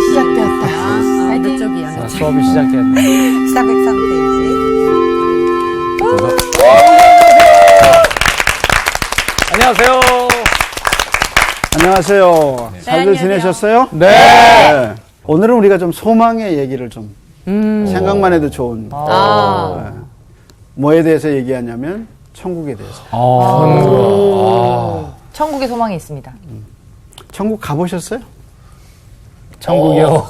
시작되었다. 이쪽이야. 수업이 시작됐네. 403페이지. 안녕하세요. 안녕하세요. 잘들 지내셨어요? 네. 오늘은 우리가 좀 소망의 얘기를 좀 생각만 해도 좋은 네. 뭐에 대해서 얘기하냐면 천국에 대해서. 천국에 소망이 있습니다. 천국 가보셨어요? 천국이요.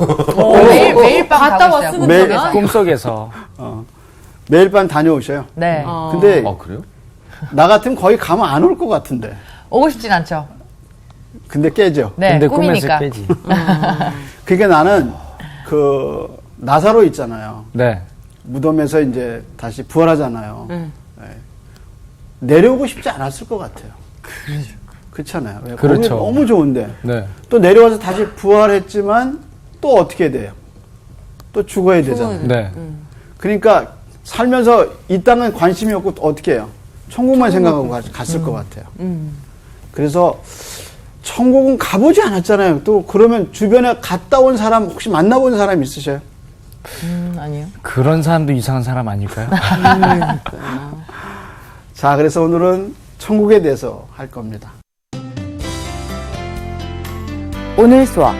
매일 밤 갔다 가고 있어요. 왔으면 매일- 되나? 꿈속에서. 매일 밤 다녀오셔요. 네. 근데 그래요? 나 같으면 거의 가면 안 올 것 같은데. 오고 싶진 않죠. 근데 깨죠. 네, 근데 꿈이니까. 꿈에서 깨지. 그게 나는 그 나사로 있잖아요. 네. 무덤에서 이제 다시 부활하잖아요. 네. 내려오고 싶지 않았을 것 같아요. 그렇잖아요. 왜? 그렇죠. 거기 너무 좋은데. 네. 또 내려와서 다시 부활했지만 또 어떻게 돼요? 또 죽어야 되잖아요. 네. 그러니까 살면서 이 땅은 관심이 없고 또 어떻게 해요? 천국만 생각하고 갔을 것 같아요. 그래서 천국은 가보지 않았잖아요. 또 그러면 주변에 갔다 온 사람 혹시 만나본 사람 있으셔요? 아니요. 그런 사람도 이상한 사람 아닐까요? 자, 그래서 오늘은 천국에 대해서 할 겁니다. 오늘 수업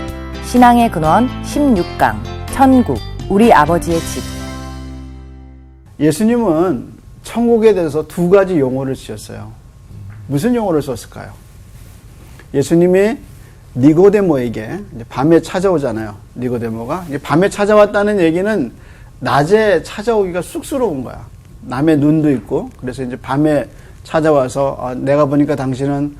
신앙의 근원 16강 천국 우리 아버지의 집. 예수님은 천국에 대해서 두 가지 용어를 쓰셨어요. 무슨 용어를 썼을까요? 예수님이 니고데모에게 이제 밤에 찾아오잖아요. 니고데모가 이제 밤에 찾아왔다는 얘기는 낮에 찾아오기가 쑥스러운 거야. 남의 눈도 있고 그래서 이제 밤에 찾아와서 내가 보니까 당신은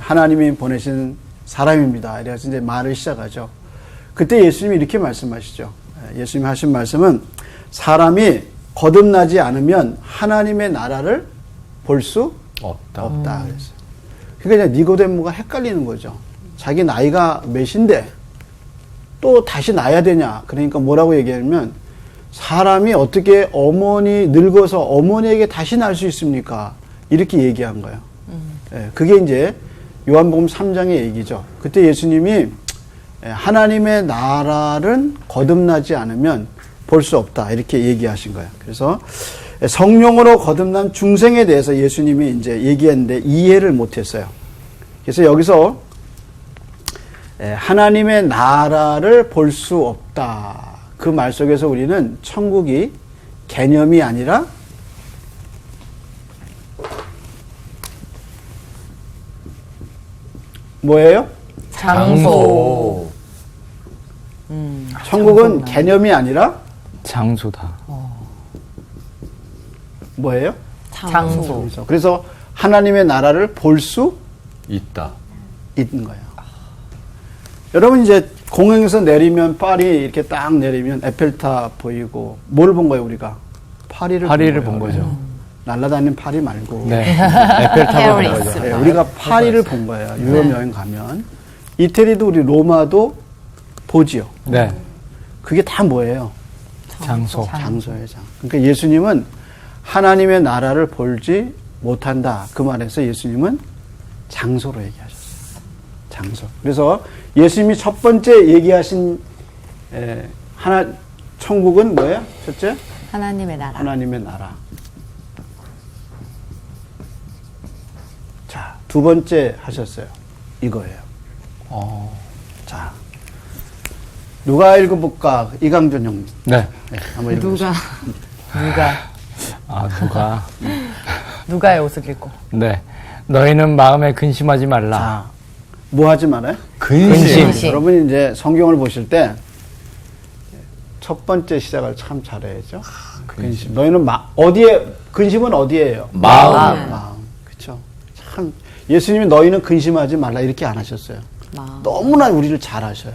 하나님이 보내신 사람입니다. 이래서 이제 말을 시작하죠. 그때 예수님이 이렇게 말씀하시죠. 예수님이 하신 말씀은 사람이 거듭나지 않으면 하나님의 나라를 볼 수 없다. 그랬어요. 그러니까 이제 니고데모가 헷갈리는 거죠. 자기 나이가 몇인데 또 다시 나야 되냐. 그러니까 뭐라고 얘기하냐면 사람이 어떻게 어머니 늙어서 어머니에게 다시 날 수 있습니까? 이렇게 얘기한 거예요. 그게 이제 요한복음 3장의 얘기죠. 그때 예수님이 하나님의 나라를 거듭나지 않으면 볼 수 없다. 이렇게 얘기하신 거예요. 그래서 성령으로 거듭난 중생에 대해서 예수님이 이제 얘기했는데 이해를 못했어요. 그래서 여기서 하나님의 나라를 볼 수 없다. 그 말 속에서 우리는 천국이 개념이 아니라 뭐예요? 장소. 천국은 개념이 아니라 장소다. 뭐예요? 장소. 그래서 하나님의 나라를 볼 수 있다. 있는 거예요. 여러분 이제 공항에서 내리면 파리 이렇게 딱 내리면 에펠탑 보이고 뭘 본 거예요 우리가? 파리를 본 거죠. 날아다니는 파리 말고 네. 에펠탑을 본 거죠. 네, 우리가 파리를 본 거예요. 유럽 여행 가면 이태리도 우리 로마도 보지요. 네. 그게 다 뭐예요? 장소. 장소예요. 그러니까 예수님은 하나님의 나라를 볼지 못한다. 그 말에서 예수님은 장소로 얘기하셨어요. 장소. 그래서 예수님이 첫 번째 얘기하신 천국은 뭐예요? 첫째? 하나님의 나라. 하나님의 나라. 자, 두 번째 하셨어요. 이거예요. 자, 누가 읽어볼까? 이강준 형님. 네. 네, 한번 읽어보세요. 누가의 옷을 입고. 네. 너희는 마음에 근심하지 말라. 자, 뭐 하지 말아요? 근심. 여러분이 이제 성경을 보실 때 첫 번째 시작을 참 잘해야죠. 근심. 너희는 어디에 근심은 어디에요? 마음. 그렇죠. 참 예수님이 너희는 근심하지 말라 이렇게 안 하셨어요. 너무나 우리를 잘 아셔요.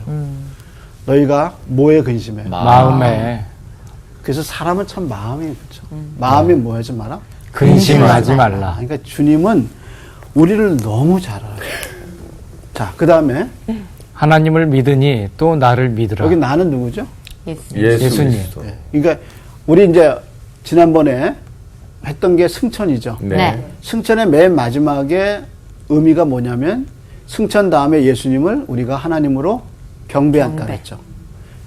너희가 뭐에 근심해? 마음에 그래서 사람은 참 마음이 그렇죠. 마음이 뭐 하지 마라? 근심하지 말라. 그러니까 주님은 우리를 너무 잘 알아요. 자, 그 다음에 하나님을 믿으니 또 나를 믿으라. 여기 나는 누구죠? 예수님. 네. 그러니까 우리 이제 지난번에 했던 게 승천이죠. 네. 네. 승천의 맨 마지막에 의미가 뭐냐면 승천 다음에 예수님을 우리가 하나님으로 경배한다 그랬죠.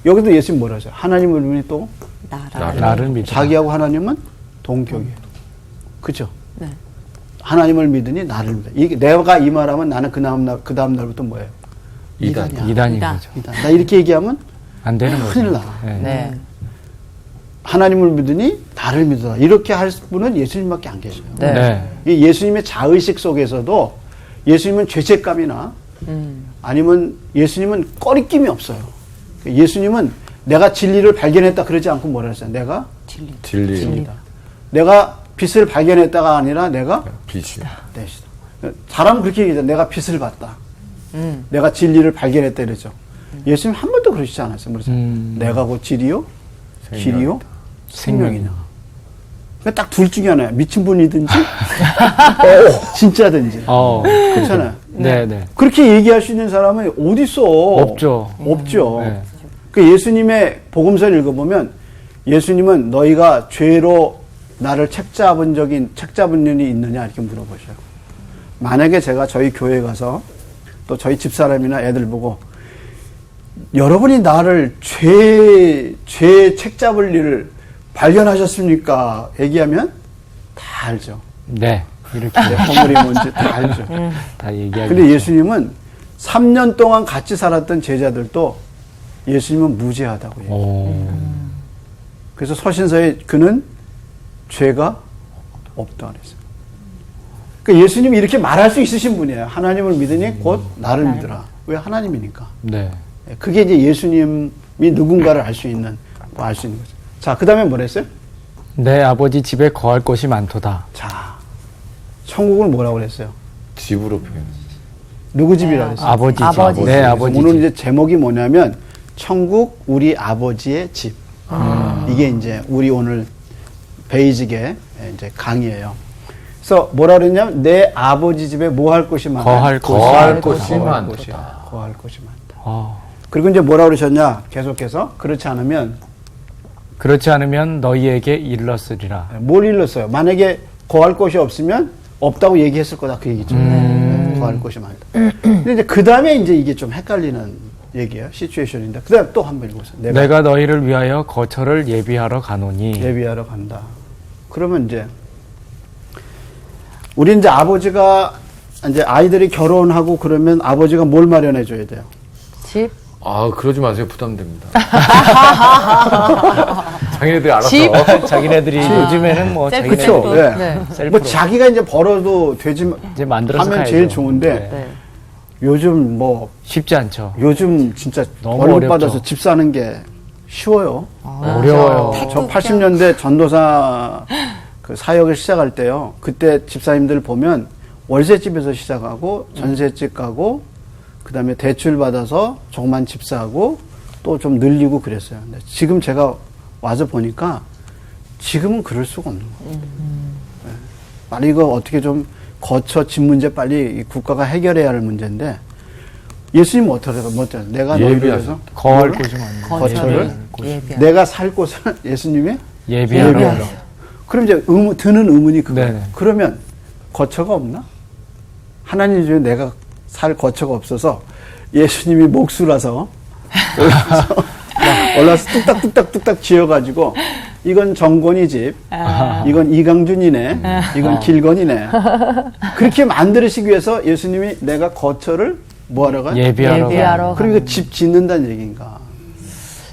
여기도 예수님 뭐라 하죠? 하나님을 믿으니 또 나를 믿으라. 자기하고 하나님은 동격이에요. 그죠? 네. 하나님을 믿으니 나를 믿어. 이게 내가 이 말하면 나는 그 다음 날부터 뭐예요? 이단이야. 이단인 이단. 거죠. 이단. 나 이렇게 얘기하면 안 되는 거죠. 큰일 나. 네. 네. 하나님을 믿으니 나를 믿어라. 이렇게 할 분은 예수님밖에 안 계셔요. 네. 네. 이 예수님의 자의식 속에서도 예수님은 죄책감이나 아니면 예수님은 꺼리낌이 없어요. 예수님은 내가 진리를 발견했다 그러지 않고 뭐라 했어요? 내가 진리입니다. 내가 빛을 발견했다가 아니라 내가 빛이다. 내시다. 사람은 그렇게 얘기하죠. 내가 빛을 봤다. 내가 진리를 발견했다 이러죠. 예수님 한 번도 그러시지 않았어요. 그래서 내가 곧 진리요, 길이요, 생명이냐. 그러니까 딱 둘 중에 하나야. 미친 분이든지, 진짜든지. 그렇잖아요. 네, 네. 그렇게 얘기할 수 있는 사람은 어디 있어? 없죠. 없죠. 네. 그 예수님의 복음서를 읽어보면 예수님은 너희가 죄로 나를 책잡은 일이 있느냐 이렇게 물어보셔요. 만약에 제가 저희 교회에 가서 또 저희 집사람이나 애들 보고 여러분이 나를 죄 책잡을 일을 발견하셨습니까? 얘기하면 다 알죠. 네. 이렇게 내 허물이 뭔지 다 알죠. 다 얘기하고. 근데 예수님은 3년 동안 같이 살았던 제자들도 예수님은 무죄하다고 얘기해요. 그래서 서신서에 그는 죄가 없다 그랬어요. 그러니까 예수님이 이렇게 말할 수 있으신 분이에요. 하나님을 믿으니 곧 나를 믿으라. 왜? 하나님이니까. 네. 그게 이제 예수님이 누군가를 알 수 있는 거죠. 자, 그 다음에 뭐랬어요? 내 아버지 집에 거할 곳이 많도다. 자, 천국을 뭐라고 그랬어요? 집으로 표현. 누구 집이라고 그랬어요? 아버지 집. 아버지 네, 그래서 아버지 오늘 집. 이제 제목이 뭐냐면 천국 우리 아버지의 집. 이게 이제 우리 오늘 베이직의 이제 강의예요. 그래서 뭐라 그랬냐면 내 아버지 집에 뭐 할 곳이 많다. 거할 곳이 많다. 거할 곳이 많다. 어. 그리고 이제 뭐라 그러셨냐? 계속해서 그렇지 않으면 그렇지 않으면 너희에게 일렀으리라. 뭘 일렀어요? 만약에 거할 곳이 없으면 없다고 얘기했을 거다 그 얘기죠. 거할 곳이 많다. 근데 이제 그 다음에 이제 이게 좀 헷갈리는 얘기예요. 시츄에이션인데. 그 다음에 또 한 번 읽어보세요. 내가 너희를 위하여 거처를 예비하러 가노니. 예비하러 간다. 그러면 이제 우리 이제 아버지가 이제 아이들이 결혼하고 그러면 아버지가 뭘 마련해 줘야 돼요? 집? 아, 그러지 마세요. 부담됩니다. 자기네들이 알아서. 집? 자기네들이 요즘에는 뭐 셀프 자기네들이 그렇죠. 네. 네. 셀프로 뭐 자기가 이제 벌어도 되지 이제 만들어서 하면 가야죠. 제일 좋은데 네. 요즘 뭐 쉽지 않죠. 요즘 진짜 너무 월급 받아서 어렵죠. 집 사는 게 쉬워요. 어려워요. 저 80년대 전도사 그 사역을 시작할 때요. 그때 집사님들 보면 월세집에서 시작하고 전세집 가고 그다음에 대출 받아서 조그만 집 사고 또 좀 늘리고 그랬어요. 근데 지금 제가 와서 보니까 지금은 그럴 수가 없는 거예요. 네. 빨리 이거 어떻게 좀 거쳐 집 문제 빨리 이 국가가 해결해야 할 문제인데 예수님은 어떻게 해요? 내가 너희를 위해서 거할 곳이 많다. 거처를 예비하라. 내가 살 곳을 예수님이 예비하러. 예비하러. 그럼 이제 드는 의문이 그거예요. 네네. 그러면 거처가 없나? 하나님 중에 내가 살 거처가 없어서 예수님이 목수라서 올라서 뚝딱뚝딱 지어가지고 이건 정권이 집, 이건 이강준이네, 이건 길건이네. 그렇게 만들으시기 위해서 예수님이 내가 거처를 뭐하러 가요? 예비하러. 예비하러. 그리고 집 짓는다는 얘기인가?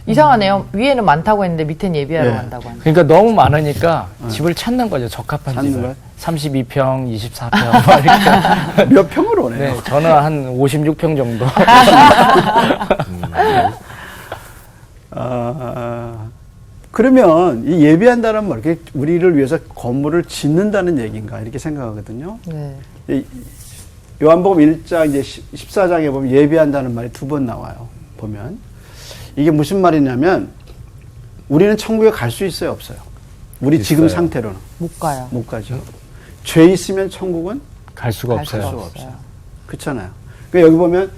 이상하네요. 위에는 많다고 했는데 밑엔 예비하러 예. 간다고 하는. 그러니까 너무 많으니까 집을 찾는 거죠. 적합한 찾는 집을. 거야? 32평, 24평. 이렇게. 몇 평을 원해요? 네, 저는 한 56평 정도. 그러면 이 예비한다는 말, 이렇게 우리를 위해서 건물을 짓는다는 얘기인가 이렇게 생각하거든요. 네. 이 요한복음 1장 이제 14장에 보면 예비한다는 말이 2번 나와요. 보면 이게 무슨 말이냐면 우리는 천국에 갈 수 있어요, 없어요? 우리 지금 있어요. 상태로는 못 가요. 못 가죠. 죄 있으면 천국은 갈 수가 갈 없어요. 수가 없어요. 그렇잖아요. 그러니까 여기 보면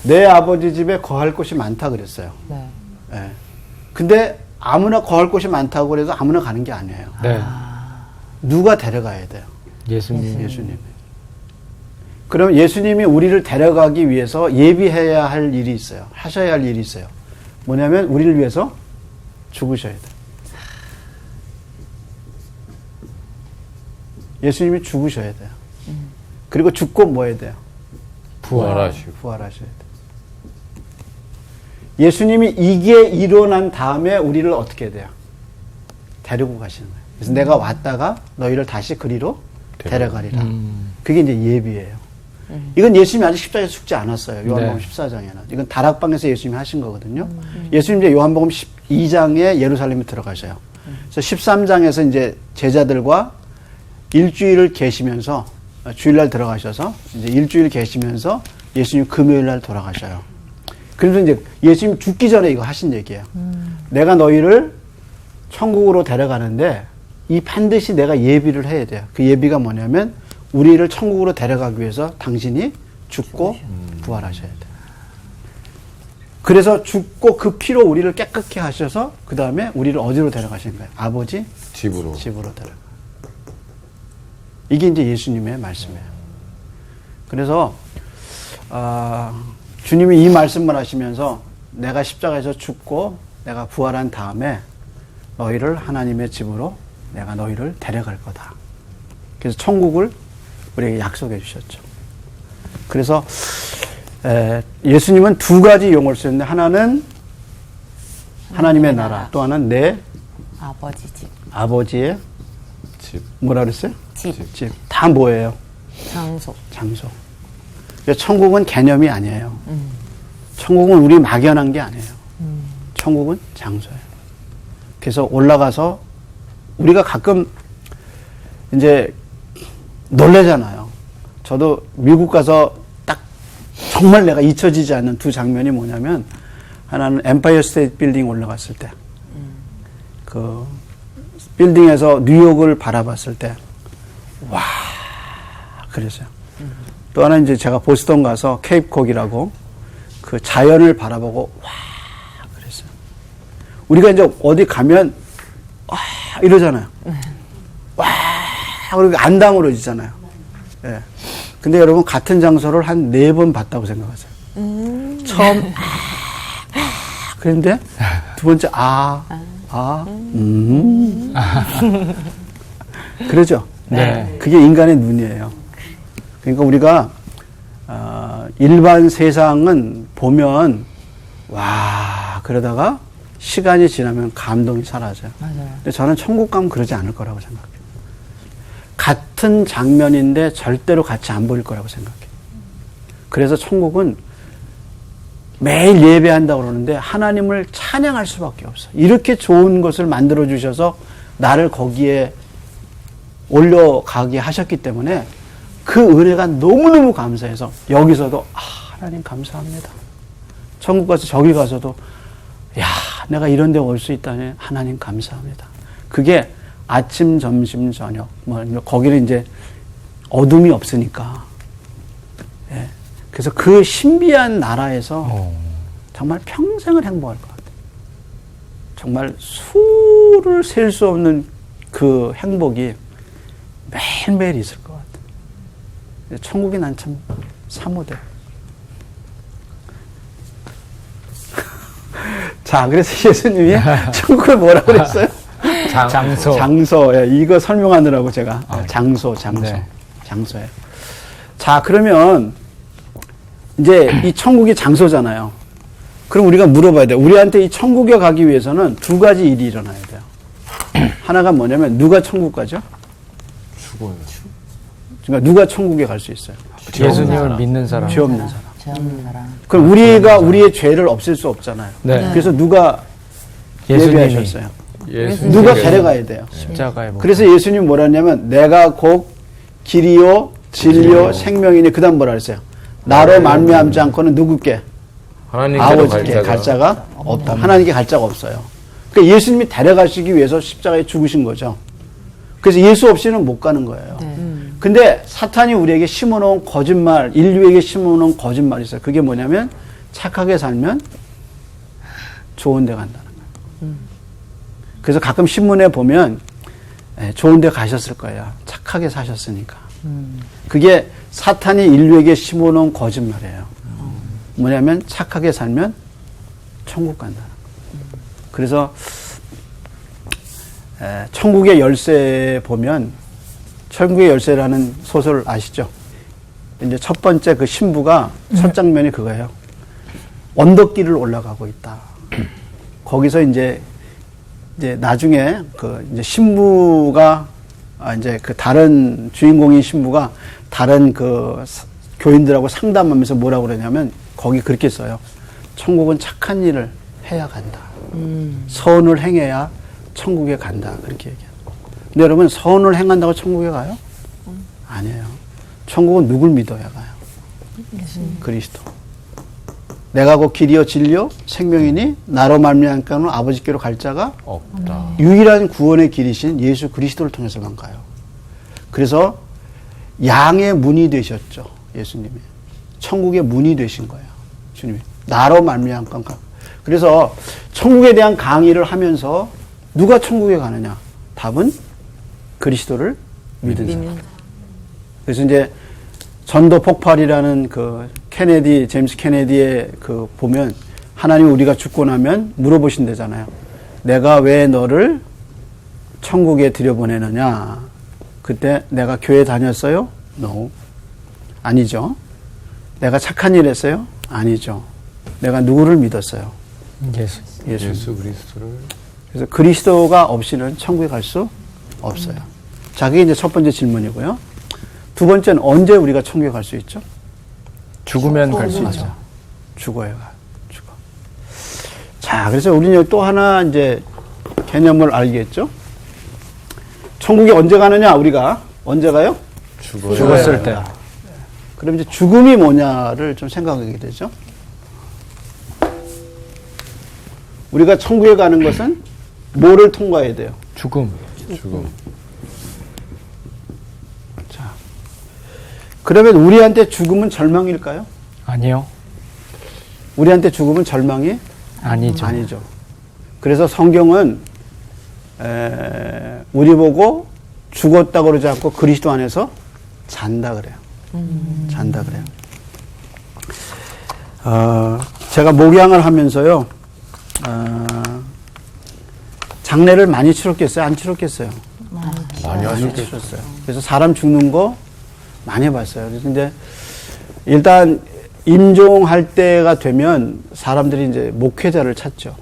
내 아버지 집에 거할 곳이 많다 그랬어요. 네. 예. 근데 아무나 거할 곳이 많다고 그래서 아무나 가는 게 아니에요. 네. 누가 데려가야 돼요? 예수님. 예수님. 그럼 예수님이 우리를 데려가기 위해서 예비해야 할 일이 있어요. 하셔야 할 일이 있어요. 뭐냐면 우리를 위해서 죽으셔야 돼요. 예수님이 죽으셔야 돼요. 그리고 죽고 뭐 해야 돼요? 부활하시고. 부활하셔야 돼요. 예수님이 이게 일어난 다음에 우리를 어떻게 해야 돼요? 데리고 가시는 거예요. 그래서 내가 왔다가 너희를 다시 그리로 데려가리라. 그게 이제 예비예요. 이건 예수님이 아직 십자가에 죽지 않았어요. 요한복음 네. 14장에는. 이건 다락방에서 예수님이 하신 거거든요. 예수님 이제 요한복음 12장에 예루살렘에 들어가셔요. 그래서 13장에서 이제 제자들과 일주일을 계시면서 주일날 들어가셔서 이제 일주일 계시면서 예수님 금요일날 돌아가셔요. 그래서 이제 예수님 죽기 전에 이거 하신 얘기예요. 내가 너희를 천국으로 데려가는데 이 반드시 내가 예비를 해야 돼요. 그 예비가 뭐냐면 우리를 천국으로 데려가기 위해서 당신이 죽고 부활하셔야 돼요. 그래서 죽고 그 피로 우리를 깨끗게 하셔서 그 다음에 우리를 어디로 데려가신 거예요? 아버지 집으로. 데려가. 이게 이제 예수님의 말씀이에요. 그래서 주님이 이 말씀을 하시면서 내가 십자가에서 죽고 내가 부활한 다음에 너희를 하나님의 집으로 내가 너희를 데려갈 거다. 그래서 천국을 우리에게 약속해 주셨죠. 그래서 예수님은 두 가지 용어를 쓰는데 하나는 하나님의 나라, 또 하나는 내 아버지 집, 아버지의 집. 뭐라 그랬어요? 집, 다 뭐예요? 장소. 장소. 천국은 개념이 아니에요. 천국은 우리 막연한 게 아니에요. 천국은 장소예요. 그래서 올라가서 우리가 가끔 이제 놀래잖아요. 저도 미국 가서 딱 정말 내가 잊혀지지 않는 두 장면이 뭐냐면 하나는 엠파이어 스테이트 빌딩 올라갔을 때 그 빌딩에서 뉴욕을 바라봤을 때 와 그랬어요. 또 하나 이제 제가 보스턴 가서 케이프콕이라고 그 자연을 바라보고 와 그랬어요. 우리가 이제 어디 가면 와 이러잖아요. 와 그리고 안당으로지잖아요. 예. 근데 여러분 같은 장소를 한 4번 봤다고 생각하세요. 처음 그런데 두 번째 그러죠. 네. 그게 인간의 눈이에요. 그러니까 우리가 일반 세상은 보면 와 그러다가 시간이 지나면 감동이 사라져요. 맞아요. 근데 저는 천국 가면 그러지 않을 거라고 생각해요. 같은 장면인데 절대로 같이 안 보일 거라고 생각해요. 그래서 천국은 매일 예배한다고 그러는데 하나님을 찬양할 수밖에 없어요. 이렇게 좋은 것을 만들어 주셔서 나를 거기에 올려가게 하셨기 때문에 그 은혜가 너무너무 감사해서 여기서도 하나님 감사합니다. 천국 가서 저기 가서도 야 내가 이런 데 올 수 있다니 하나님 감사합니다. 그게 아침, 점심, 저녁 거기는 이제 어둠이 없으니까 예. 그래서 그 신비한 나라에서 정말 평생을 행복할 것 같아요. 정말 수를 셀 수 없는 그 행복이 매일매일 있을 것 같아요. 천국이 난 참 사모돼. 자, 그래서 예수님이 천국을 뭐라고 그랬어요? 장소. 장소. 예, 이거 설명하느라고 제가 장소. 네. 장소예요. 자, 그러면 이제 이 천국이 장소잖아요. 그럼 우리가 물어봐야 돼요. 우리한테 이 천국에 가기 위해서는 두 가지 일이 일어나야 돼요. 하나가 뭐냐면 누가 천국 가죠? 죽어요. 그러니까 누가 천국에 갈 수 있어요? 예수님을 믿는 사람. 죄 없는 사람. 죄 없는 사람. 그럼 우리가 우리의 죄를 없앨 수 없잖아요. 네. 그래서 누가 예수님이 예배하셨어요? 예수님. 누가 데려가야 돼요? 십자가에 못 그래서 예수님 뭐라 했냐면 내가 곧 길이요 진리요 생명이니 그 다음 뭐라 그랬어요? 나로 말미암지 않고는 누구께? 하나님께로 아버지께 갈 자가 없다. 하나님께 갈 자가 없어요. 그러니까 예수님이 데려가시기 위해서 십자가에 죽으신 거죠. 그래서 예수 없이는 못 가는 거예요. 근데 사탄이 우리에게 심어놓은 거짓말, 인류에게 심어놓은 거짓말이 있어요. 그게 뭐냐면 착하게 살면 좋은 데 간다는 거예요. 그래서 가끔 신문에 보면 좋은 데 가셨을 거예요. 착하게 사셨으니까. 그게 사탄이 인류에게 심어놓은 거짓말이에요. 뭐냐면 착하게 살면 천국 간다는 거. 그래서 천국의 열쇠 보면 천국의 열쇠라는 소설 아시죠? 이제 첫 번째 그 신부가 첫 장면이 그거예요. 언덕길을 올라가고 있다. 거기서 이제 나중에 이제 신부가 이제 그 다른 주인공인 신부가 다른 그 교인들하고 상담하면서 뭐라고 그러냐면 거기 그렇게 써요. 천국은 착한 일을 해야 간다. 선을 행해야 천국에 간다. 그렇게 얘기해요. 근데 여러분 선을 행한다고 천국에 가요? 아니에요. 천국은 누굴 믿어야 가요? 그리스도. 내가 곧 길이요 진리요 생명이니 나로 말미암고는 아버지께로 갈 자가 없다. 유일한 구원의 길이신 예수 그리스도를 통해서만 가요. 그래서 양의 문이 되셨죠. 예수님이. 천국의 문이 되신 거예요. 주님이. 나로 말미암고 가. 그래서 천국에 대한 강의를 하면서 누가 천국에 가느냐? 답은 그리스도를 믿은 사람. 그래서 이제 전도 폭발이라는 그 제임스 케네디의 그 보면 하나님 우리가 죽고 나면 물어보신대잖아요. 내가 왜 너를 천국에 들여보내느냐? 그때 내가 교회 다녔어요? No. 아니죠. 내가 착한 일 했어요? 아니죠. 내가 누구를 믿었어요? 예수. 예수 그리스도를. 그래서 그리스도가 없이는 천국에 갈 수 없어요. 자, 그게 이제 첫 번째 질문이고요. 두 번째는 언제 우리가 천국에 갈 수 있죠? 죽으면 갈 수 있죠. 죽어야 가요. 죽어. 자, 그래서 우리는 여기 또 하나 이제 개념을 알겠죠? 천국에 언제 가느냐, 우리가? 언제 가요? 죽었을 때. 그럼 이제 죽음이 뭐냐를 좀 생각하게 되죠. 우리가 천국에 가는 것은 뭐를 통과해야 돼요? 죽음. 자, 그러면 우리한테 죽음은 절망일까요? 아니요. 우리한테 죽음은 절망이 아니죠. 아니죠. 그래서 성경은 우리 보고 죽었다고 그러지 않고 그리스도 안에서 잔다 그래요. 잔다 그래요. 제가 목양을 하면서요. 장례를 많이 치렀겠어요? 안 치렀겠어요? 많이 치렀어요. 그래서 사람 죽는 거 많이 봤어요. 그래서 이제 일단 임종할 때가 되면 사람들이 이제 목회자를 찾죠.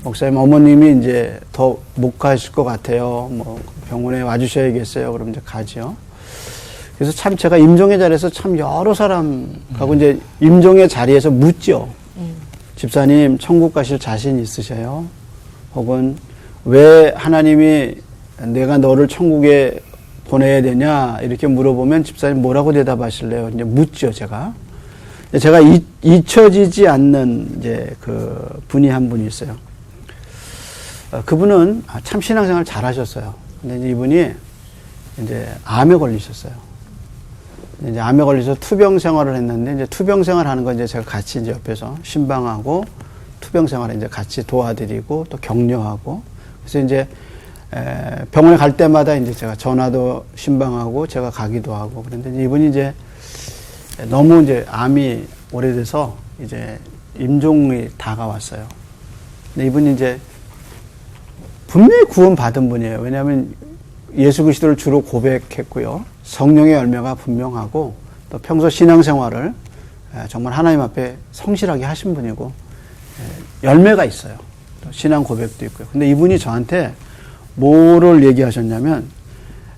목사님 어머님이 이제 더 못 가실 것 같아요. 뭐 병원에 와주셔야겠어요. 그럼 이제 가죠. 그래서 참 제가 임종의 자리에서 참 여러 사람하고 이제 임종의 자리에서 묻죠. 집사님 천국 가실 자신 있으세요? 혹은 왜 하나님이 내가 너를 천국에 보내야 되냐 이렇게 물어보면 집사님 뭐라고 대답하실래요? 이제 묻죠 제가. 제가 잊혀지지 않는 이제 그 분이 한 분이 있어요. 그분은 참 신앙생활 잘하셨어요. 근데 이제 이분이 이제 암에 걸리셨어요. 이제 암에 걸려서 투병 생활을 했는데 이제 투병 생활하는 거 이제 제가 같이 이제 옆에서 신방하고 투병 생활을 이제 같이 도와드리고 또 격려하고 그래서 이제 병원에 갈 때마다 이제 제가 전화도 신방하고 제가 가기도 하고 그런데 이분이 이제 너무 이제 암이 오래돼서 이제 임종이 다가왔어요. 근데 이분이 이제 분명히 구원 받은 분이에요. 왜냐하면 예수 그리스도를 주로 고백했고요. 성령의 열매가 분명하고 또 평소 신앙생활을 정말 하나님 앞에 성실하게 하신 분이고 열매가 있어요. 또 신앙 고백도 있고요. 근데 이분이 저한테 뭐를 얘기하셨냐면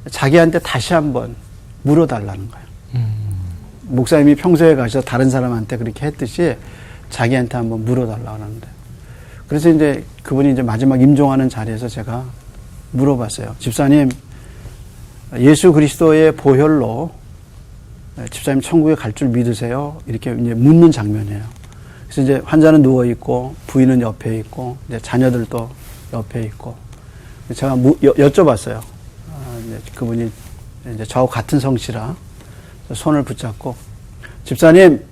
자기한테 다시 한번 물어달라는 거예요. 목사님이 평소에 가셔서 다른 사람한테 그렇게 했듯이 자기한테 한번 물어달라고 하는데 그래서 이제 그분이 이제 마지막 임종하는 자리에서 제가 물어봤어요. 집사님, 예수 그리스도의 보혈로 집사님 천국에 갈 줄 믿으세요? 이렇게 이제 묻는 장면이에요. 그래서 이제 환자는 누워 있고 부인은 옆에 있고 이제 자녀들도 옆에 있고 제가 여쭤봤어요. 이제 그분이 이제 저하고 같은 성씨라 손을 붙잡고 집사님,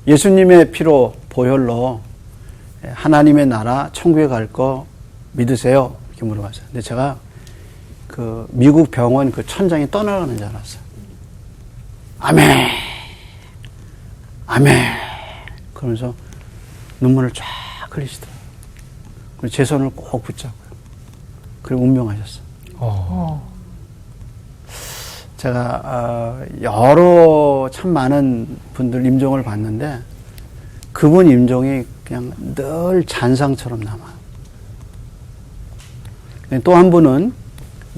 예수님의 피로 보혈로 하나님의 나라 천국에 갈 거 믿으세요? 이렇게 물어봤어요. 근데 제가 그 미국 병원 그 천장이 떠나가는 줄 알았어요. 아멘, 아멘. 그러면서 눈물을 쫙 흘리시더라고요. 그리고 제 손을 꼭 붙잡고요. 그리고 운명하셨어요. 제가 여러 참 많은 분들 임종을 봤는데 그분 임종이 그냥 늘 잔상처럼 남아요. 또 한 분은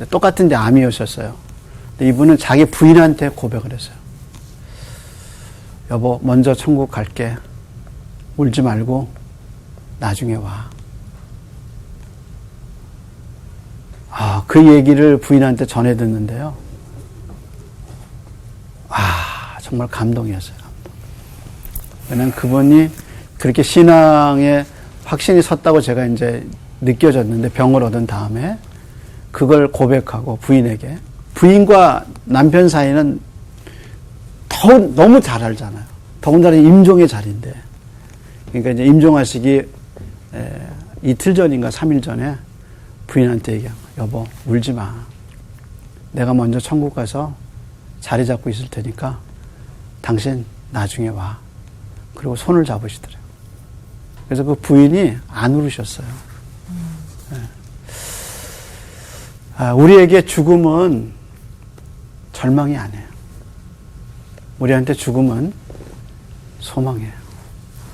똑같은 데 암이었었어요. 근데 이분은 자기 부인한테 고백을 했어요. 여보, 먼저 천국 갈게. 울지 말고 나중에 와. 그 얘기를 부인한테 전해 듣는데요. 정말 감동이었어요. 감동. 왜냐면 그분이 그렇게 신앙에 확신이 섰다고 제가 이제 느껴졌는데 병을 얻은 다음에 그걸 고백하고 부인에게, 부인과 남편 사이는 너무 잘 알잖아요. 더군다나 임종의 자리인데. 그러니까 이제 임종하시기 이틀 전인가 3일 전에 부인한테 얘기한 거예요. 여보, 울지 마. 내가 먼저 천국 가서 자리 잡고 있을 테니까 당신 나중에 와. 그리고 손을 잡으시더래요. 그래서 그 부인이 안 울으셨어요. 우리에게 죽음은 절망이 아니에요. 우리한테 죽음은 소망이에요.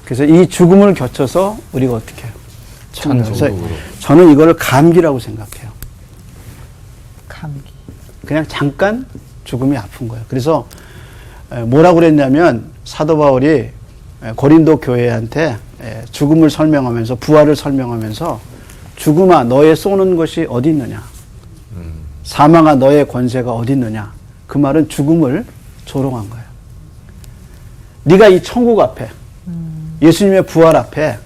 그래서 이 죽음을 겨쳐서 우리가 어떻게 해요? 그래서 저는 이거를 감기라고 생각해요. 감기. 그냥 잠깐 죽음이 아픈 거예요. 그래서 뭐라고 그랬냐면 사도 바울이 고린도 교회한테 죽음을 설명하면서, 부활을 설명하면서, 죽음아 너의 쏘는 것이 어디 있느냐, 사망아 너의 권세가 어디 있느냐, 그 말은 죽음을 조롱한 거예요. 네가 이 천국 앞에, 예수님의 부활 앞에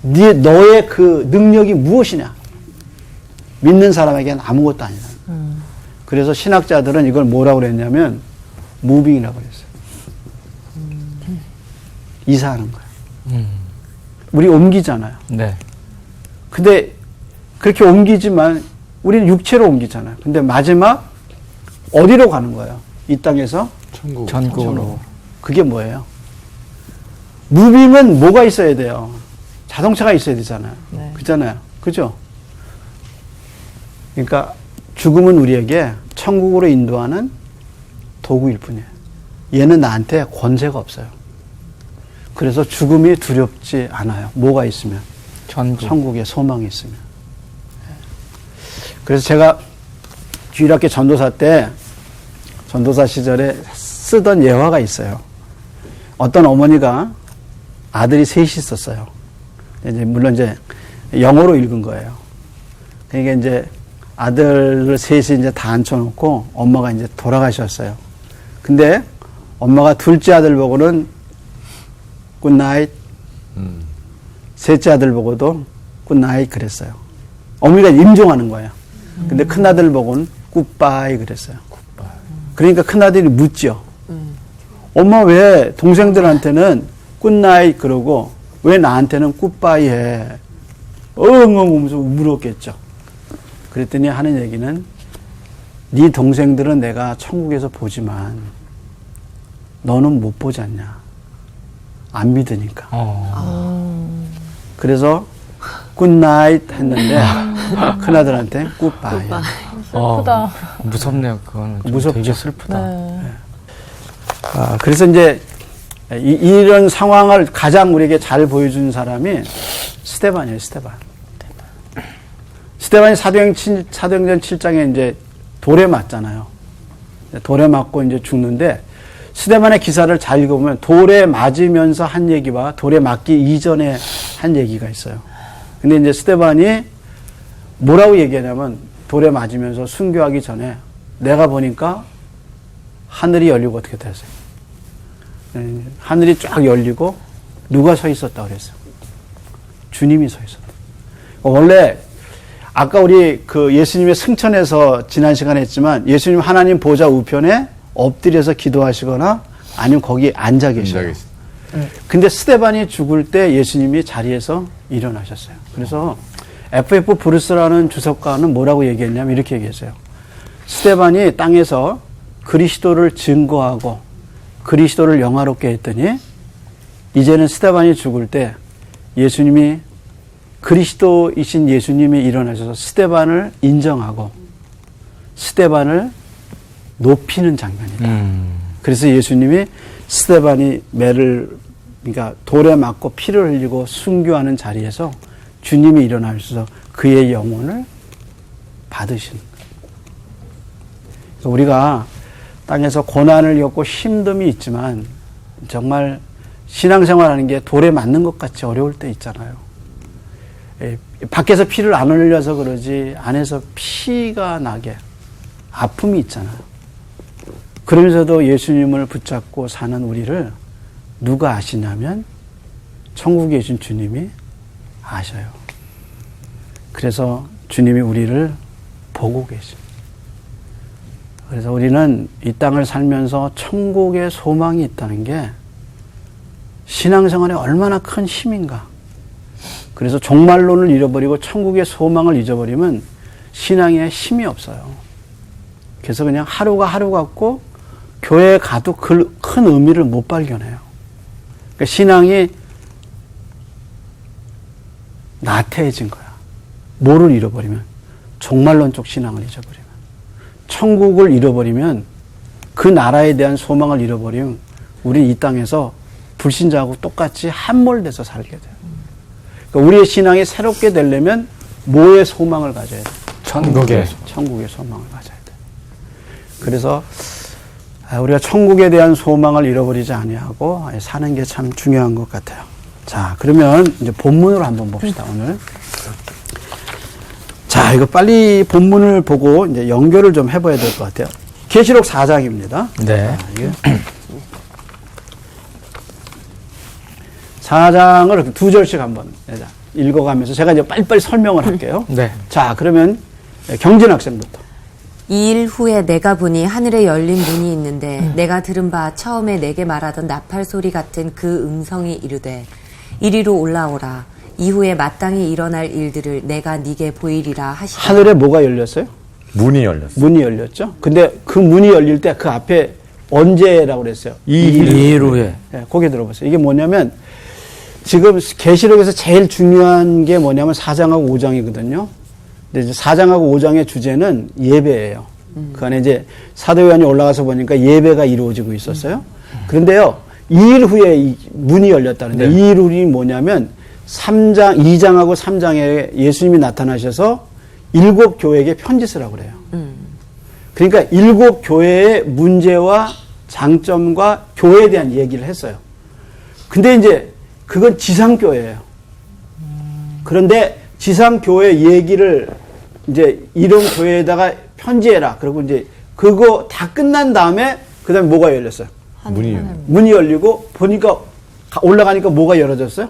너의 그 능력이 무엇이냐, 믿는 사람에게는 아무것도 아니다. 그래서 신학자들은 이걸 뭐라고 그랬냐면 무빙이라고 그랬어요. 이사하는 거예요. 우리 옮기잖아요. 네. 근데 그렇게 옮기지만 우리는 육체로 옮기잖아요. 근데 마지막 어디로 가는 거예요? 이 땅에서 천국. 전국으로. 그게 뭐예요? 무빙은 뭐가 있어야 돼요? 자동차가 있어야 되잖아요. 네. 그잖아요. 그죠? 그러니까 죽음은 우리에게 천국으로 인도하는 도구일 뿐이에요. 얘는 나한테 권세가 없어요. 그래서 죽음이 두렵지 않아요. 뭐가 있으면? 전국. 천국에 소망이 있으면. 그래서 제가 주일학교 전도사 때, 전도사 시절에 쓰던 예화가 있어요. 어떤 어머니가 아들이 셋이 있었어요. 물론 이제 영어로 읽은 거예요. 그러니까 이제 아들을 셋이 이제 다 앉혀놓고 엄마가 이제 돌아가셨어요. 근데 엄마가 둘째 아들 보고는 굿나잇, 셋째 아들 보고도 굿나잇 그랬어요. 어머니가 임종하는 거예요. 근데 큰 아들 보고는 굿바이 그랬어요. 그러니까 큰 아들이 묻죠. 엄마 왜 동생들한테는 굿나잇 그러고 왜 나한테는 굿바이 해? 하면서 물었겠죠. 그랬더니 하는 얘기는 네 동생들은 내가 천국에서 보지만 너는 못 보지 않냐. 안 믿으니까. 그래서 굿나잇 했는데 큰아들한테 굿바이. 슬프다. 무섭네요. 그거는 좀 무섭죠. 되게 슬프다. 네. 그래서 이제 이런 상황을 가장 우리에게 잘 보여준 사람이 스데반이에요. 스데반이 사도행전 7장에 이제 돌에 맞잖아요. 돌에 맞고 이제 죽는데 스데반의 기사를 잘 읽어보면 돌에 맞으면서 한 얘기와 돌에 맞기 이전에 한 얘기가 있어요. 근데 이제 스데반이 뭐라고 얘기하냐면 돌에 맞으면서 순교하기 전에 내가 보니까 하늘이 열리고 어떻게 됐어요? 하늘이 쫙 열리고 누가 서 있었다고 그랬어요? 주님이 서 있었다. 원래 아까 우리 그 예수님의 승천에서 지난 시간에 했지만 예수님 하나님 보좌 우편에 엎드려서 기도하시거나 아니면 거기 앉아 계셔요. 근데 스데반이 죽을 때 예수님이 자리에서 일어나셨어요. 그래서 F.F. 브루스라는 주석가는 뭐라고 얘기했냐면 이렇게 얘기했어요. 스데반이 땅에서 그리스도를 증거하고 그리스도를 영화롭게 했더니 이제는 스데반이 죽을 때 예수님이 그리스도이신 예수님이 일어나셔서 스데반을 인정하고 스데반을 높이는 장면이다. 그래서 예수님이 스데반이 매를 그러니까 돌에 맞고 피를 흘리고 순교하는 자리에서 주님이 일어나셔서 그의 영혼을 받으신 거예요. 그래서 우리가 땅에서 고난을 겪고 힘듦이 있지만 정말 신앙생활하는 게 돌에 맞는 것 같이 어려울 때 있잖아요. 밖에서 피를 안 흘려서 그러지 안에서 피가 나게 아픔이 있잖아요. 그러면서도 예수님을 붙잡고 사는 우리를 누가 아시냐면 천국에 계신 주님이 아셔요. 그래서 주님이 우리를 보고 계십니다. 그래서 우리는 이 땅을 살면서 천국의 소망이 있다는 게 신앙생활에 얼마나 큰 힘인가. 그래서 종말론을 잃어버리고 천국의 소망을 잊어버리면 신앙에 힘이 없어요. 그래서 그냥 하루가 하루 같고 교회에 가도 큰 의미를 못 발견해요. 그러니까 신앙이 나태해진 거야. 뭐를 잃어버리면? 종말론적 신앙을 잊어버리면. 천국을 잃어버리면 그 나라에 대한 소망을 잃어버리면 우리 이 땅에서 불신자하고 똑같이 함몰돼서 살게 돼요. 그러니까 우리의 신앙이 새롭게 되려면 뭐의 소망을 가져야 돼요? 천국의 소망을 가져야 돼요. 그래서 우리가 천국에 대한 소망을 잃어버리지 아니하고 사는 게 참 중요한 것 같아요. 자, 그러면 이제 본문으로 한번 봅시다, 오늘. 자, 이거 빨리 본문을 보고 이제 연결을 좀 해봐야 될 것 같아요. 계시록 4장입니다. 네. 4장을 두 절씩 한번 읽어가면서 제가 이제 빨리빨리 설명을 할게요. 네. 자, 그러면 경진 학생부터. 2일 후에 내가 보니 하늘에 열린 문이 있는데 내가 들은 바 처음에 내게 말하던 나팔 소리 같은 그 음성이 이르되 이리로 올라오라. 이후에 마땅히 일어날 일들을 내가 네게 보이리라 하시더라. 하늘에 뭐가 열렸어요? 문이 열렸어요. 문이 열렸죠. 근데 그 문이 열릴 때 그 앞에 언제라고 그랬어요? 2일 후에. 네, 거기 들어보세요. 이게 뭐냐면 지금 계시록에서 제일 중요한 게 뭐냐면 4장하고 5장이거든요. 근데 이제 4장하고 5장의 주제는 예배예요. 그 안에 이제 사도 요한이 올라가서 보니까 예배가 이루어지고 있었어요. 그런데요, 2일 후에 이 문이 열렸다는데, 2일 후이 뭐냐면 2장하고 3장에 예수님이 나타나셔서 7교회에게 편지 쓰라고 그래요. 그러니까 7교회의 문제와 장점과 교회에 대한 얘기를 했어요. 근데 이제 그건 지상교회예요. 그런데 지상교회 얘기를 이제 이런 교회에다가 편지해라. 그리고 이제 그거 다 끝난 다음에 그 다음에 뭐가 열렸어요? 문이 열리고 보니까 올라가니까 뭐가 열어졌어요?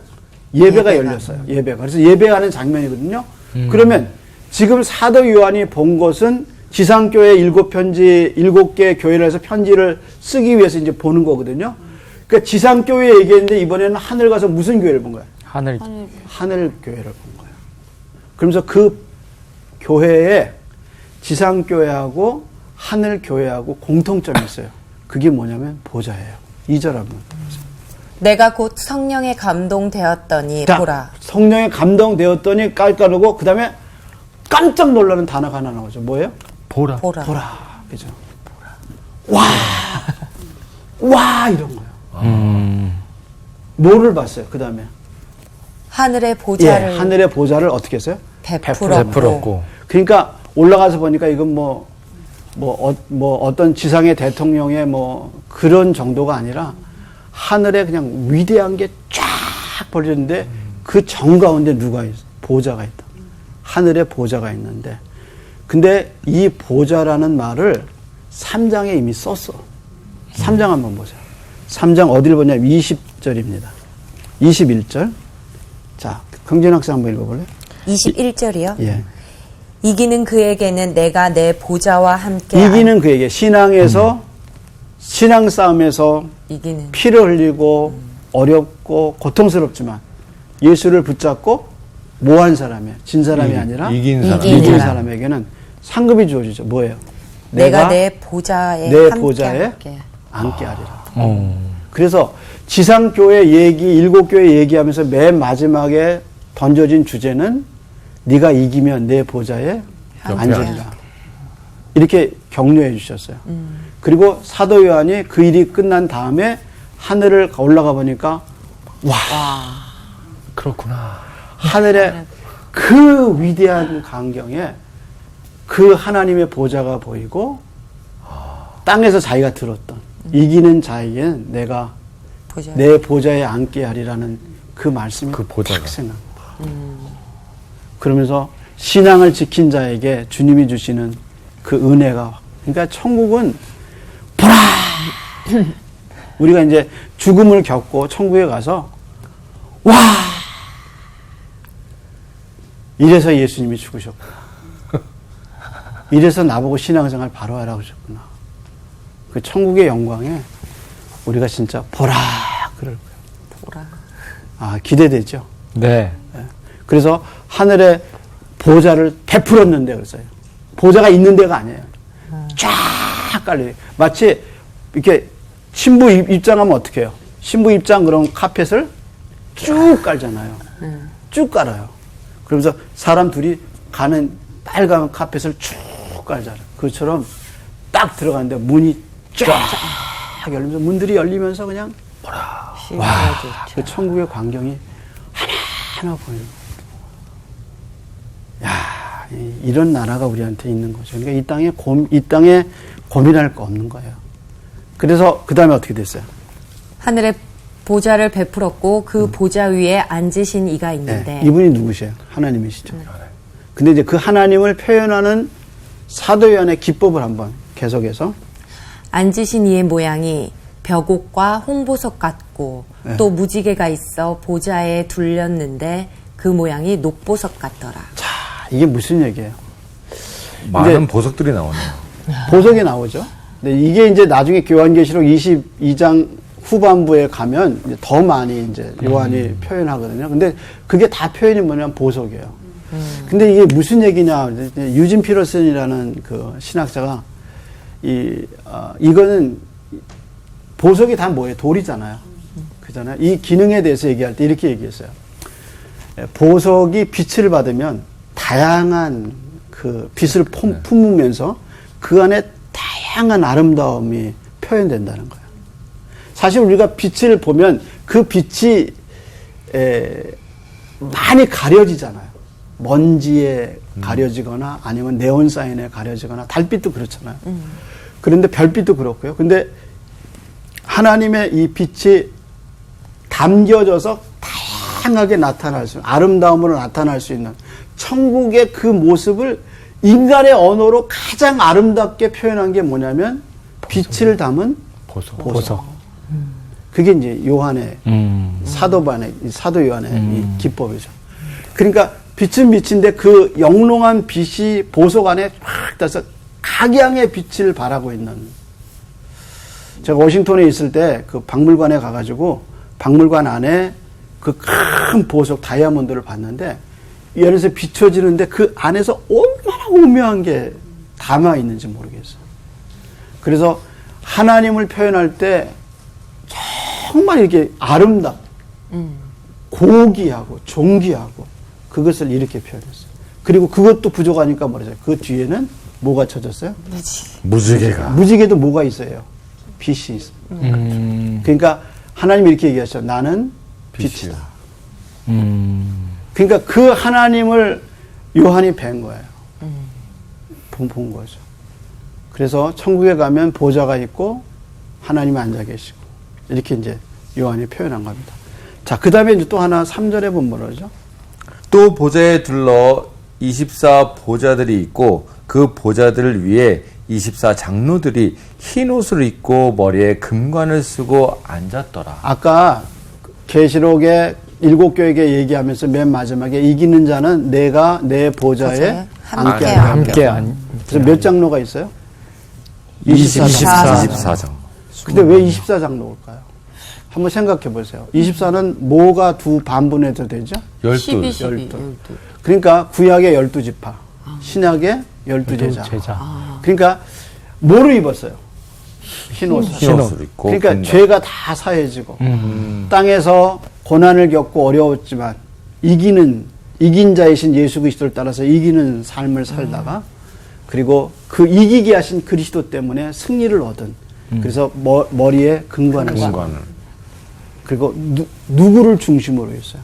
예배가 열렸어요. 예배가. 그래서 예배하는 장면이거든요. 그러면 지금 사도 요한이 본 것은 지상교회 7개 교회를 해서 편지를 쓰기 위해서 이제 보는 거거든요. 그러니까 지상교회 얘기했는데 이번에는 하늘 가서 무슨 교회를 본 거예요? 하늘 교회를 본 거예요. 그러면서 그 교회에 지상교회하고 하늘교회하고 공통점이 있어요. 그게 뭐냐면 보좌예요. 2절 한번 보세요. 내가 곧 성령에 감동되었더니 자, 보라. 성령에 감동되었더니 깔깔하고 그 다음에 깜짝 놀라는 단어가 하나 나오죠. 뭐예요? 보라. 보라. 그죠? 와 이런 거예요. 뭐를 봤어요? 그 다음에 하늘의 보좌를 하늘의 보좌를 어떻게 했어요? 베풀었고. 그러니까 올라가서 보니까 이건 어떤 지상의 대통령의 그런 정도가 아니라 하늘에 그냥 위대한 게 쫙 벌어졌는데 그 정가운데 누가 있어? 보좌가 있다. 하늘에 보좌가 있는데 근데 이 보좌라는 말을 3장에 이미 썼어. 3장 한번 보세요. 3장 어디를 보냐면 20절입니다. 21절. 자, 경진 학생 한번 읽어볼래요? 21절이요? 예. 이기는 그에게는 내가 내 보좌와 함께 이기는 그에게 신앙에서 신앙 싸움에서 이기는 피를 흘리고 어렵고 고통스럽지만 예수를 붙잡고 뭐한 사람이에요? 진 사람이 아니라 이긴 이긴 사람에게는 상급이 주어지죠. 뭐예요? 내가 내 보좌에 내 함께 보좌에 할게. 앉게 하리라. 그래서 지상교회 얘기, 7교회 얘기하면서 맨 마지막에 던져진 주제는 네가 이기면 내 보좌에 앉으리라. 이렇게 격려해 주셨어요. 그리고 사도 요한이 그 일이 끝난 다음에 하늘을 올라가 보니까 와. 그렇구나. 하늘에 그 위대한 광경에 그 하나님의 보좌가 보이고 땅에서 자기가 들었던 이기는 자에겐 내가 내 보좌에 앉게 하리라는 그 말씀이 그 보좌가. 딱 생각납니다. 그러면서 신앙을 지킨 자에게 주님이 주시는 그 은혜가, 그러니까 천국은 보라! 우리가 이제 죽음을 겪고 천국에 가서 와! 이래서 예수님이 죽으셨구나. 이래서 나보고 신앙생활 바로 하라고 하셨구나. 그 천국의 영광에 우리가 진짜 보라! 그럴 거예요. 보라. 아, 기대되죠? 네. 그래서 하늘에 보좌를 베풀었는데 그랬어요. 보좌가 있는 데가 아니에요. 쫙 깔려요. 마치 이렇게 신부 입장하면 어떻게 해요? 신부 입장 그럼 카펫을 쭉 깔잖아요. 쭉 깔아요. 그러면서 사람 둘이 가는 빨간 카펫을 쭉 깔잖아요. 그것처럼 딱 들어가는데 문이 쫙 열리면서 문들이 열리면서 그냥 와, 그 천국의 광경이 하나하나 보이는 거예요. 야, 이런 나라가 우리한테 있는 거죠. 그러니까 이 땅에 고민할 거 없는 거예요. 그래서 그 다음에 어떻게 됐어요? 하늘에 보좌를 베풀었고 그 보좌 위에 앉으신 이가 있는데 네, 이분이 누구세요? 하나님이시죠. 근데 이제 그 하나님을 표현하는 사도 요한의 기법을 한번 계속해서 앉으신 이의 모양이 벽옥과 홍보석 같고 또 무지개가 있어 보좌에 둘렸는데 그 모양이 녹보석 같더라. 자, 이게 무슨 얘기예요? 많은 보석들이 나오네요. 보석이 나오죠. 근데 이게 이제 나중에 요한계시록 22장 후반부에 가면 이제 더 많이 이제 요한이 표현하거든요. 근데 그게 다 표현이 뭐냐면 보석이에요. 근데 이게 무슨 얘기냐? 유진 피러슨이라는 그 신학자가 이거는 보석이 다 뭐예요? 돌이잖아요. 그잖아요. 이 기능에 대해서 얘기할 때 이렇게 얘기했어요. 보석이 빛을 받으면 다양한 그 빛을 품으면서 그 안에 다양한 아름다움이 표현된다는 거예요. 사실 우리가 빛을 보면 그 빛이 많이 가려지잖아요. 먼지에 가려지거나 아니면 네온사인에 가려지거나 달빛도 그렇잖아요. 그런데 별빛도 그렇고요. 근데 하나님의 이 빛이 담겨져서 다양하게 나타날 수 있는, 아름다움으로 나타날 수 있는 천국의 그 모습을 인간의 언어로 가장 아름답게 표현한 게 뭐냐면 빛을 담은 보석. 그게 이제 요한의 사도 요한의 이 기법이죠. 그러니까 빛은 빛인데 그 영롱한 빛이 보석 안에 확 떠서 각양의 빛을 발하고 있는. 제가 워싱턴에 있을 때 그 박물관에 가가지고 박물관 안에 그 큰 보석 다이아몬드를 봤는데 이 안에서 비춰지는데 그 안에서 얼마나 오묘한 게 담아 있는지 모르겠어요. 그래서 하나님을 표현할 때 정말 이렇게 아름답고 고귀하고 존귀하고 그것을 이렇게 표현했어요. 그리고 그것도 부족하니까 뭐라죠? 그 뒤에는 뭐가 쳐졌어요? 무지개가. 무지개도 뭐가 있어요? 빛이 있어요. 그러니까 하나님이 이렇게 얘기하셨죠. 나는 빛이다. 그러니까 그 하나님을 요한이 뵌 거예요. 본 거죠. 그래서 천국에 가면 보좌가 있고 하나님이 앉아 계시고 이렇게 이제 요한이 표현한 겁니다. 자, 그 다음에 이제 또 하나 3절에 보면 뭐라죠? 또 보좌에 둘러 24 보좌들이 있고 그 보좌들을 위해 24 장로들이 흰 옷을 입고 머리에 금관을 쓰고 앉았더라. 아까 계시록에 7교회에게 얘기하면서 맨 마지막에 이기는 자는 내가 내 보좌에 함께 그래서 몇 장로가 있어요? 24장. 근데 왜 24장로일까요? 한번 생각해 보세요. 24는 뭐가 두 반분해서 되죠? 12. 그러니까 구약의 12지파, 신약의 12제자. 그러니까 뭐를 입었어요? 흰 옷을. 흰 옷을 입고. 그러니까 금관. 죄가 다 사해지고 땅에서 고난을 겪고 어려웠지만 이긴 자이신 예수 그리스도를 따라서 이기는 삶을 살다가 그리고 그 이기게 하신 그리스도 때문에 승리를 얻은 그래서 머리에 금관을 쓰고 금관을. 그리고 누구를 중심으로 했어요?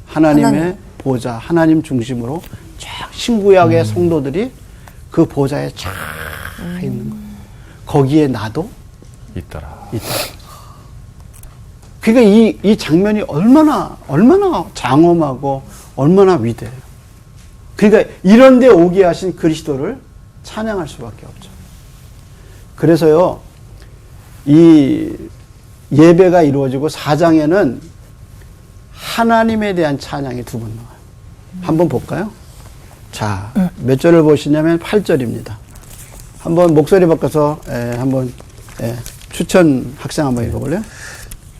하나님의 보좌, 하나님 중심으로 쫙 신구약의 성도들이 그 보좌에 쫙 있는 거예요. 거기에 나도 있더라. 있다. 그러니까 이 장면이 얼마나 장엄하고 얼마나 위대해요. 그러니까 이런 데 오게 하신 그리스도를 찬양할 수밖에 없죠. 그래서요, 이 예배가 이루어지고 4장에는 하나님에 대한 찬양이 2번 나와요. 한번 볼까요? 자, 몇 절을 보시냐면 8절입니다. 한번 목소리 바꿔서 한번 추천 학생 한번 읽어볼래요?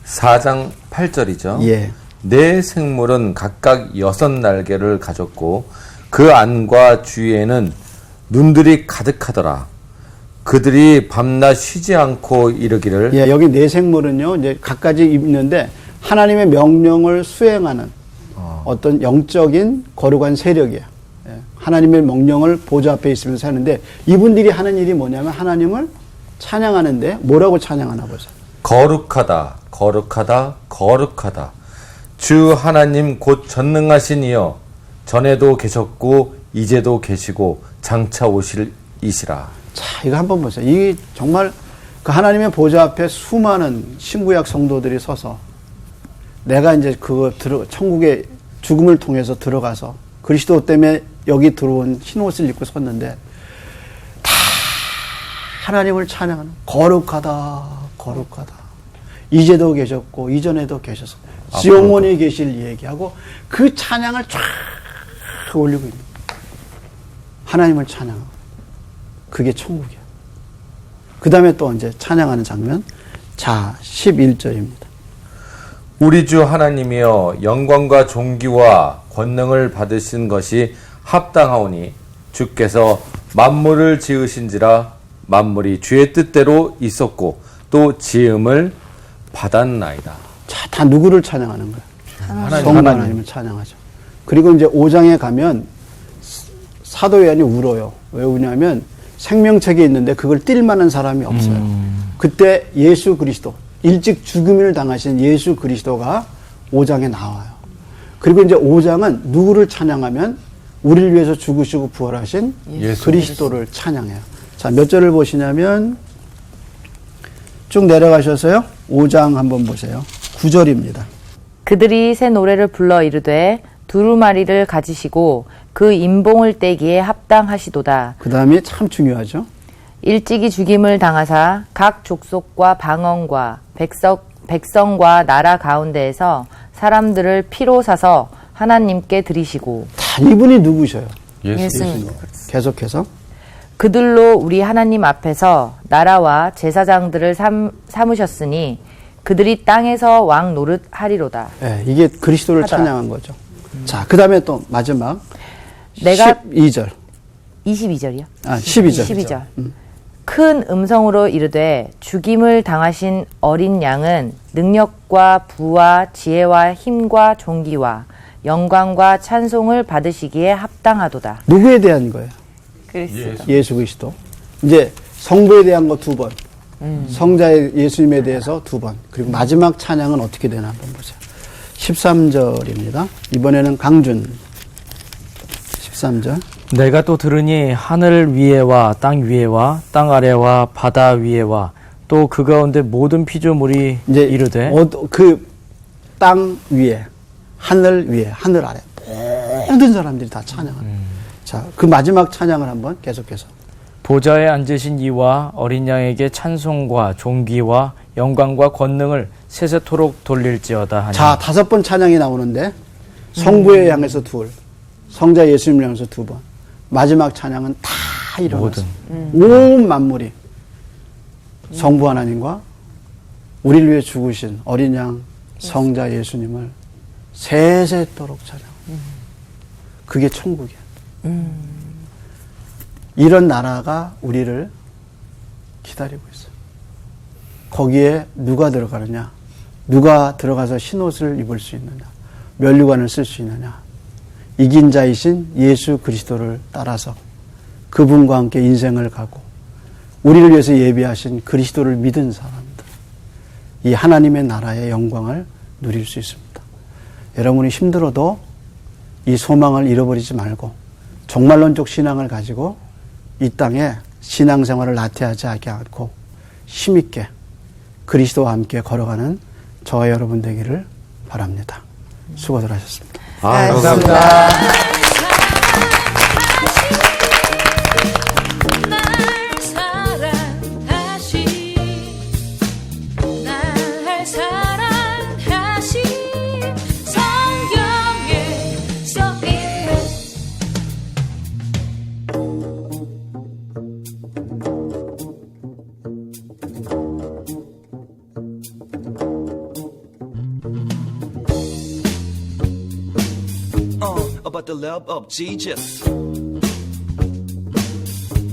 4장 8절이죠. 예. 네 생물은 각각 6날개를 가졌고 그 안과 주위에는 눈들이 가득하더라. 그들이 밤낮 쉬지 않고 이르기를. 예, 여기 네 생물은요, 이제 각가지 있는데 하나님의 명령을 수행하는 어떤 영적인 거룩한 세력이에요. 예, 하나님의 명령을 보좌 앞에 있으면서 하는데 이분들이 하는 일이 뭐냐면 하나님을 찬양하는데 뭐라고 찬양하나 보세요. 거룩하다, 거룩하다, 거룩하다. 주 하나님 곧 전능하신 이여 전에도 계셨고 이제도 계시고 장차 오실 이시라. 자, 이거 한번 보세요. 이게 정말 그 하나님의 보좌 앞에 수많은 신구약 성도들이 서서 내가 이제 천국의 죽음을 통해서 들어가서 그리스도 때문에 여기 들어온 흰 옷을 입고 섰는데 다 하나님을 찬양하는 거룩하다, 거룩하다. 이제도 계셨고 이전에도 계셨어. 영원히 계실 얘기하고 그 찬양을 쫙 올리고 있는 거예요. 하나님을 찬양하고. 그게 천국이야. 그 다음에 또 이제 찬양하는 장면. 자, 11절입니다. 우리 주 하나님이여 영광과 존귀와 권능을 받으신 것이 합당하오니 주께서 만물을 지으신지라 만물이 주의 뜻대로 있었고 또 지음을 받았나이다. 자, 다 누구를 찬양하는 거예요? 성부 하나님을 찬양하죠. 그리고 이제 5장에 가면 사도 요한이 울어요. 왜 우냐면 생명책에 있는데 그걸 뛸 만한 사람이 없어요. 그때 예수 그리스도, 일찍 죽음을 당하신 예수 그리스도가 5장에 나와요. 그리고 이제 5장은 누구를 찬양하면 우리를 위해서 죽으시고 부활하신 그리스도를 찬양해요. 자, 몇 절을 보시냐면 쭉 내려가셔서요. 5장 한번 보세요. 9절입니다. 그들이 새 노래를 불러 이르되 두루마리를 가지시고 그 인봉을 떼기에 합당하시도다. 그 다음에 참 중요하죠. 일찍이 죽임을 당하사 각 족속과 방언과 백성과 나라 가운데에서 사람들을 피로 사서 하나님께 드리시고. 다 이분이 누구셔요? 예수님. 계속해서. 그들로 우리 하나님 앞에서 나라와 제사장들을 삼으셨으니 그들이 땅에서 왕 노릇 하리로다. 네, 이게 그리스도를 찬양한 거죠. 자, 그 다음에 또 마지막. 내가 12절. 22절이요? 아, 12절. 12절. 큰 음성으로 이르되 죽임을 당하신 어린 양은 능력과 부와 지혜와 힘과 존귀와 영광과 찬송을 받으시기에 합당하도다. 누구에 대한 거예요? 예수 그리스도. 이제 성부에 대한 거 2번. 성자의 예수님에 대해서 2번. 그리고 마지막 찬양은 어떻게 되나 한번 보세요. 13절입니다. 이번에는 강준. 13절. 내가 또 들으니 하늘 위에와 땅 위에와 땅 아래와 바다 위에와 또 그 가운데 모든 피조물이 이제 이르되 그 땅 위에, 하늘 위에, 하늘 아래 모든 사람들이 다 찬양하는. 자, 그 마지막 찬양을 한번 계속해서. 보좌에 앉으신 이와 어린 양에게 찬송과 존귀와 영광과 권능을 세세토록 돌릴지어다 하니. 자, 5번 찬양이 나오는데 성부에 향해서 2, 성자 예수님을 향해서 2번. 마지막 찬양은 다 일어났어요. 온 만물이 성부 하나님과 우리를 위해 죽으신 어린 양 성자 예수님을 세세토록 찬양. 그게 천국이야. 이런 나라가 우리를 기다리고 있어요. 거기에 누가 들어가느냐? 누가 들어가서 흰옷을 입을 수 있느냐? 면류관을 쓸 수 있느냐? 이긴 자이신 예수 그리스도를 따라서 그분과 함께 인생을 가고 우리를 위해서 예비하신 그리스도를 믿은 사람들, 이 하나님의 나라의 영광을 누릴 수 있습니다. 여러분이 힘들어도 이 소망을 잃어버리지 말고 종말론적 신앙을 가지고 이 땅에 신앙생활을 나태하지 않고 힘있게 그리스도와 함께 걸어가는 저와 여러분 되기를 바랍니다. 수고들 하셨습니다. 감사합니다. About the love of Jesus.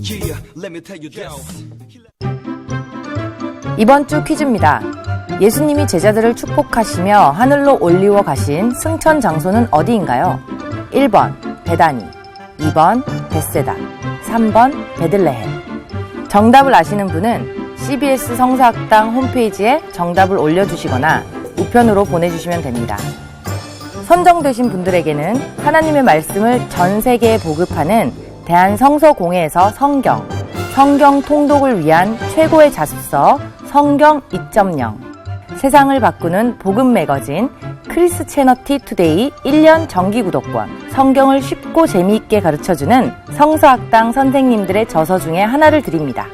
Yeah, let me tell you this. 이번 주 퀴즈입니다. 예수님이 제자들을 축복하시며 하늘로 올리워 가신 승천 장소는 어디인가요? 1번 베다니, 2번 벳세다, 3번 베들레헴. 정답을 아시는 분은 CBS 성사학당 홈페이지에 정답을 올려주시거나 우편으로 보내주시면 됩니다. 선정되신 분들에게는 하나님의 말씀을 전 세계에 보급하는 대한성서공회에서 성경 통독을 위한 최고의 자습서 성경 2.0, 세상을 바꾸는 복음 매거진 크리스채너티 투데이 1년 정기 구독권, 성경을 쉽고 재미있게 가르쳐주는 성서학당 선생님들의 저서 중에 하나를 드립니다.